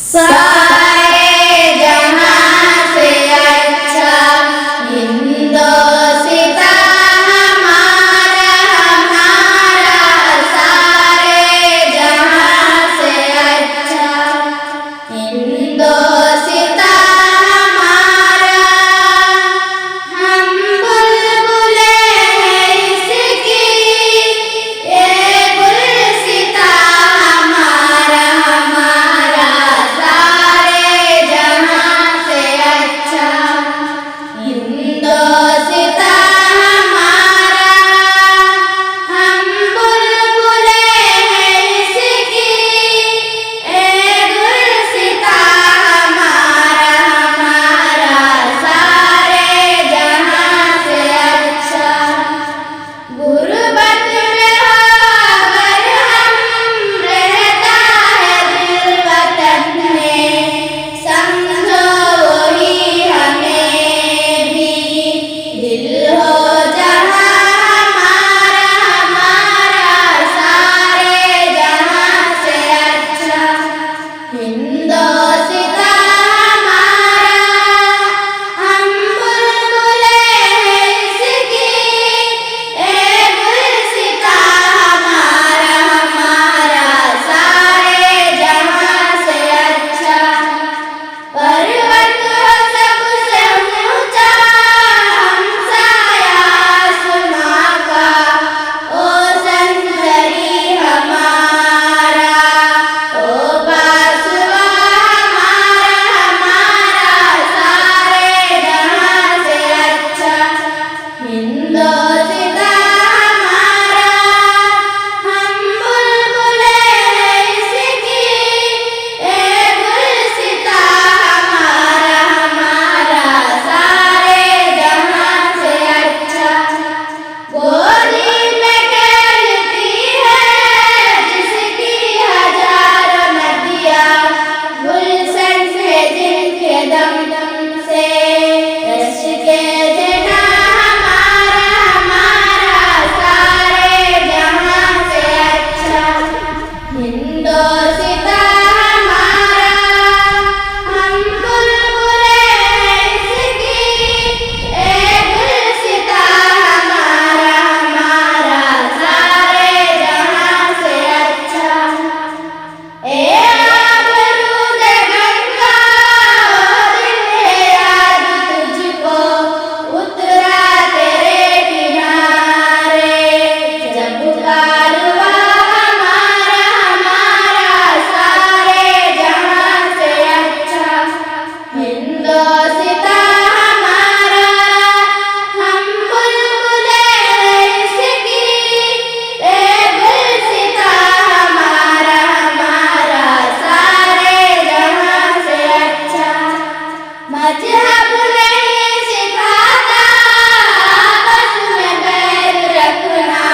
सारे जहां से अच्छा हिंदुस्ता हमारा हमारा, सारे जहां से अच्छा हिंदुस्ता हमारा। हम बुलबुलें हैं इसकी, ये गुलसिता हमारा हमारा, सारे जहां से अच्छा हिंदुस्ता हमारा। हम बुलबुलें हैं इसकी, ये गुलसिता हमारा हमारा, सारे जहां से अच्छा। गुर्बत में हो अगर हम, रहता है दिल वतन में, समझो वही हमें भी दिल हो जहां हमारा हमारा, सारे जहां से अच्छा हिंदुस्ता हमारा। हम बुलबुलें हैं इसकी, ये गुलसिता हमारा हमारा, सारे जहां से अच्छा। पर्वत हो सबसे ऊंचा हमसाया आसमां का, ओ सनसरी हमारा, ओ बासुआ हमारा हमारा, सारे जहां से अच्छा हिंदुस्ता हमारा। हम बुलबुलें हैं इसकी, ये गुलसिता हमारा हमारा, सारे जहां से अच्छा। गोदी में खेलती है जिसकी हजारों नदियां, गुलशन से जिनके दम दम से रश के जना हमारा हमारा, सारे जहां से अच्छा हिंदुस्ता हमारा। हम बुलबुलें हैं इसकी, ये गुलसिता हमारा हमारा, सारे जहां से अच्छा। ए आबरूद गंगा ओ दिन है याद तुझको, उतरा तेरे किनारे जब कारवां हमारा हमारा, सारे जहां से अच्छा हिंदुस्ता हमारा। हम बुलबुलें हैं इसकी, ये गुलसिता हमारा हमारा, सारे जहां से अच्छा। मजहब नहीं सिखाता आपस में बैर रखना,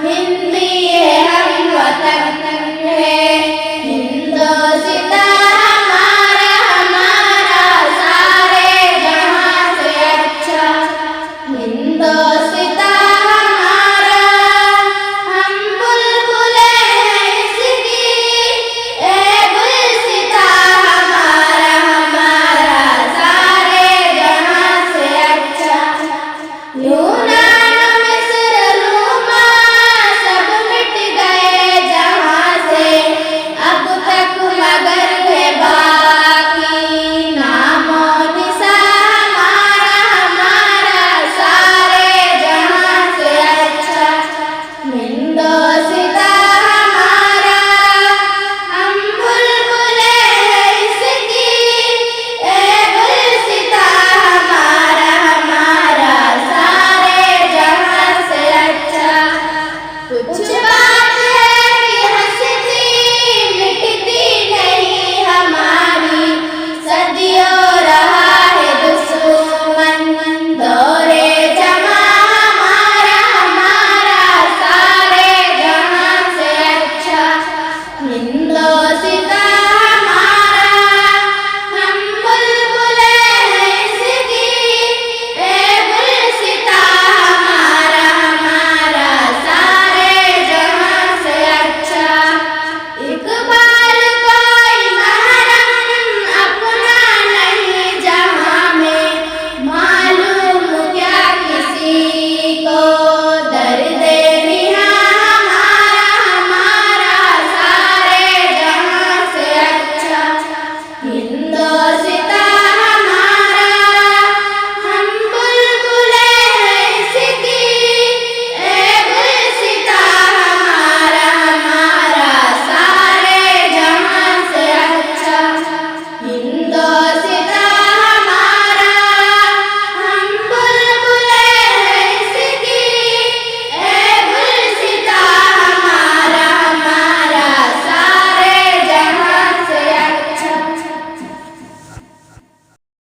हिंदी है हम वतन है हिंदुस्ता हमारा हमारा, सारे जहां से अच्छा हिंदुस्ता हमारा। हम बुलबुलें हैं इसकी, ये गुलसिता हमारा हमारा, सारे जहां से अच्छा। यूं न